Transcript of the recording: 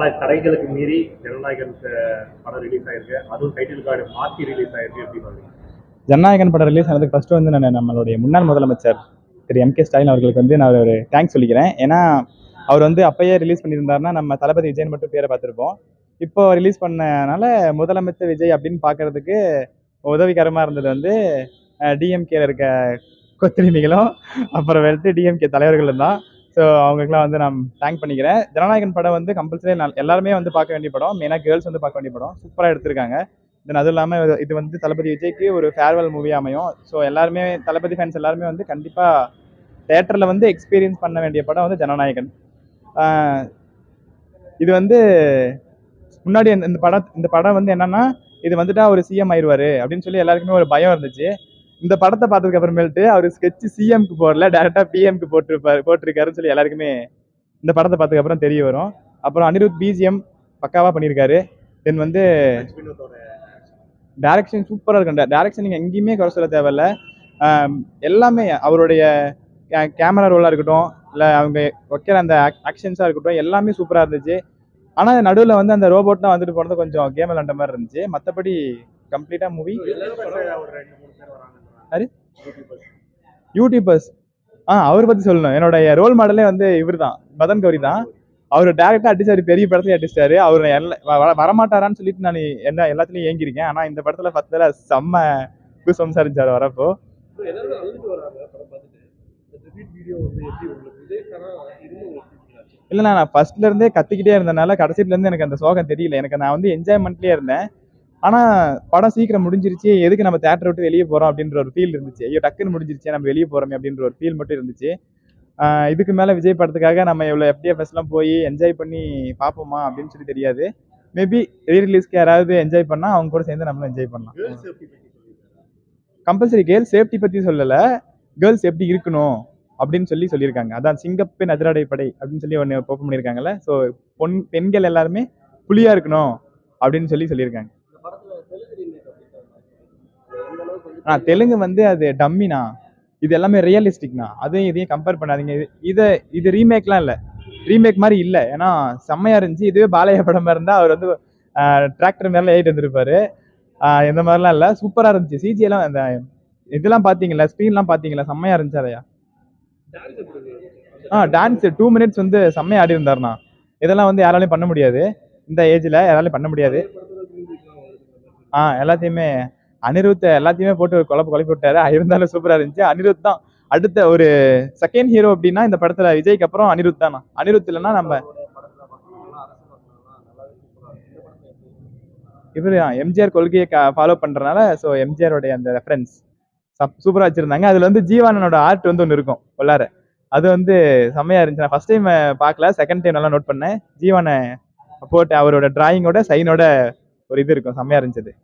பல தடைகளுக்கு மீறி ஜனநாயகன் படம் ரிலீஸ் ஆயிருக்கு. அதுவும் டைட்டில் கார்டு மாற்றி ரிலீஸ் ஆயிருக்கு. எப்படி பாருங்க? ஜனநாயகன் படம் ரிலீஸ் ஆனதுக்கு ஃபர்ஸ்ட் வந்து நான் நம்மளுடைய முன்னாள் முதலமைச்சர் திரு எம்.கே. ஸ்டாலின் அவர்களுக்கு வந்து நான் ஒரு தேங்க்ஸ் சொல்லிக்கிறேன். ஏன்னா அவர் வந்து அப்பயே ரிலீஸ் பண்ணியிருந்தாருன்னா நம்ம தளபதி விஜயன் மட்டும் பேரை பார்த்துருப்போம். இப்போ ரிலீஸ் பண்ணனால முதலமைச்சர் விஜய் அப்படின்னு பார்க்கறதுக்கு உதவிகரமாக இருந்தது வந்து டிஎம்கேல இருக்க கொத்தடிமைகளும் அப்புறம் டிஎம்கே தலைவர்களும் தான். ஸோ அவங்களுக்குலாம் வந்து நான் தேங்க் பண்ணிக்கிறேன். ஜனநாயகன் படம் வந்து கம்பல்சரி எல்லாருமே வந்து பார்க்க வேண்டிய படம். மெயினாக கேர்ள்ஸ் வந்து பார்க்க வேண்டிய படம். சூப்பராக எடுத்திருக்காங்க. தென் அதுவும் இல்லாமல் இது வந்து தளபதி விஜய்க்கு ஒரு ஃபேர்வெல் மூவி அமையும். ஸோ எல்லாருமே தளபதி ஃபேன்ஸ் எல்லாருமே வந்து கண்டிப்பாக தேட்டரில் வந்து எக்ஸ்பீரியன்ஸ் பண்ண வேண்டிய படம் வந்து ஜனநாயகன். இது வந்து முன்னாடி இந்த படம் வந்து என்னன்னா, இது வந்துட்டா ஒரு சிஎம் ஆயிடுவாரு அப்படின்னு சொல்லி எல்லாருக்குமே ஒரு பயம் இருந்துச்சு. இந்த படத்தை பார்த்ததுக்கு அப்புறமேட்டு அவர் ஸ்கெட்ச் சிஎம்க்கு போடல, டேரக்டா பிஎம்க்கு போட்டிருக்காருன்னு சொல்லி எல்லாருக்குமே இந்த படத்தை பார்த்ததுக்கு அப்புறம் தெரிய வரும். அப்புறம் அனிருத் பிஜிஎம் பக்காவா பண்ணியிருக்காரு. தென் வந்து டைரக்ஷன் சூப்பராக இருக்கும். டைரக்ஷன் நீங்கள் எங்கேயுமே குறை சொல்ல தேவையில்ல. எல்லாமே அவருடைய கேமரா ரோலாக இருக்கட்டும், இல்லை அவங்க வைக்கிற அந்த ஆக்ஷன்ஸாக இருக்கட்டும், எல்லாமே சூப்பராக இருந்துச்சு. ஆனால் நடுவில் வந்து அந்த ரோபோட்லாம் வந்துட்டு போனது கொஞ்சம் கேம் விளாண்ட மாதிரி இருந்துச்சு. மற்றபடி கம்ப்ளீட்டாக மூவி. யூடியூபர்ஸ் அவரை பற்றி சொல்லணும். என்னோட ரோல் மாடலே வந்து இவர் தான், மதன் கௌரி தான். அவர் டேரக்டா அடிச்சாரு, பெரிய படத்துல அடிச்சிட்டாரு. அவர் வரமாட்டாரான்னு சொல்லிட்டு நான் எல்லாத்துலயும் ஏங்கிருக்கேன். ஆனா இந்த படத்துல பத்துல செம்ம கூசம்சா இருந்துச்சு வரப்போ. இல்ல நான் ஃபர்ஸ்ட்ல இருந்தே கத்திக்கிட்டே இருந்தனால கடைசில இருந்து எனக்கு அந்த சோகம் தெரியல. எனக்கு நான் வந்து என்ஜாய்மெண்ட்லயே இருந்தேன். ஆனா படம் சீக்கிரம் முடிஞ்சிருச்சு, எதுக்கு நம்ம தியேட்டர் விட்டு வெளியே போறோம் அப்படின்ற ஒரு ஃபீல் இருந்துச்சு. ஐயோ டக்குன்னு முடிஞ்சிருச்சு, நம்ம வெளியே போறோமே அப்படின்ற ஒரு ஃபீல் மட்டும் இருந்துச்சு. இதுக்கு மேல விஜய் படத்துக்காக நம்ம இவ்வளவு எஃப்டிஎஃப்எஸ் எல்லாம் போய் என்ஜாய் பண்ணி பார்ப்போமா அப்படின்னு சொல்லி தெரியாது. மேபி ரீ ரிலீஸ்க்கு யாராவது என்ஜாய் பண்ணா அவங்க கூட சேர்ந்து நம்மளும் என்ஜாய் பண்ணலாம். கம்பல்சரி கேர்ள்ஸ் சேஃப்டி பத்தி சொல்லல, கேர்ள்ஸ் எப்படி இருக்கணும் அப்படின்னு சொல்லியிருக்காங்க. அதான் சிங்கப்பெண் அதிரடை படை அப்படின்னு சொல்லி ஒன்று ஓப்பன் பண்ணியிருக்காங்கல்ல. ஸோ பெண்கள் எல்லாருமே புலியா இருக்கணும் அப்படின்னு சொல்லியிருக்காங்க. தெலுங்கு வந்து அது டம்மினா, இது எல்லாமே ரியலிஸ்டிக்னா. அதையும் இதையும் கம்பேர் பண்ணாதீங்க. இது ரீமேக்லாம் இல்லை, ரீமேக் மாதிரி இல்லை. ஏன்னா செம்மையா இருந்துச்சு. இதுவே பாலையா படமா இருந்தா அவர் வந்து டிராக்டர் மேல ஏறிட்டு வந்திருப்பாரு. இந்த மாதிரிலாம் இல்லை, சூப்பரா இருந்துச்சு. சிஜி எல்லாம் அந்த இதெல்லாம் பாத்தீங்களா, ஸ்க்ரீன்லாம் பாத்தீங்களா, செம்மையா இருந்துச்சு. அதையா டான்ஸ் 2 minutes வந்து செம்மையா ஆடி இருந்தாருண்ணா. இதெல்லாம் வந்து யாராலையும் பண்ண முடியாது, இந்த ஏஜ்ல யாராலையும் பண்ண முடியாது. எல்லாத்தையுமே அனிருத் எல்லாத்தையுமே போட்டு ஒரு குழப்பி விட்டாரு. இருந்தாலும் சூப்பரா இருந்துச்சு. அனிருத் தான் அடுத்த ஒரு செகண்ட் ஹீரோ அப்படின்னா இந்த படத்துல விஜய்க்கு அப்புறம் அனிருத் தானா. அனிருத் இல்லைன்னா நம்ம இவர் எம்ஜிஆர் கொள்கையை ஃபாலோ பண்றதுனால ஸோ எம்ஜிஆரோடைய அந்த ரெஃபரன்ஸ் சூப்பரா வச்சிருந்தாங்க. அதுல வந்து ஜீவானனோட ஆர்ட் வந்து ஒன்று இருக்கும் உள்ளார, அது வந்து செம்மையா இருந்துச்சு. நான் ஃபர்ஸ்ட் டைம் பார்க்கல, செகண்ட் டைம் நல்லா நோட் பண்ணேன். ஜீவான போட்டு அவரோட டிராயிங்கோட சைனோட ஒரு இது இருக்கும், செம்மையா இருந்துச்சு.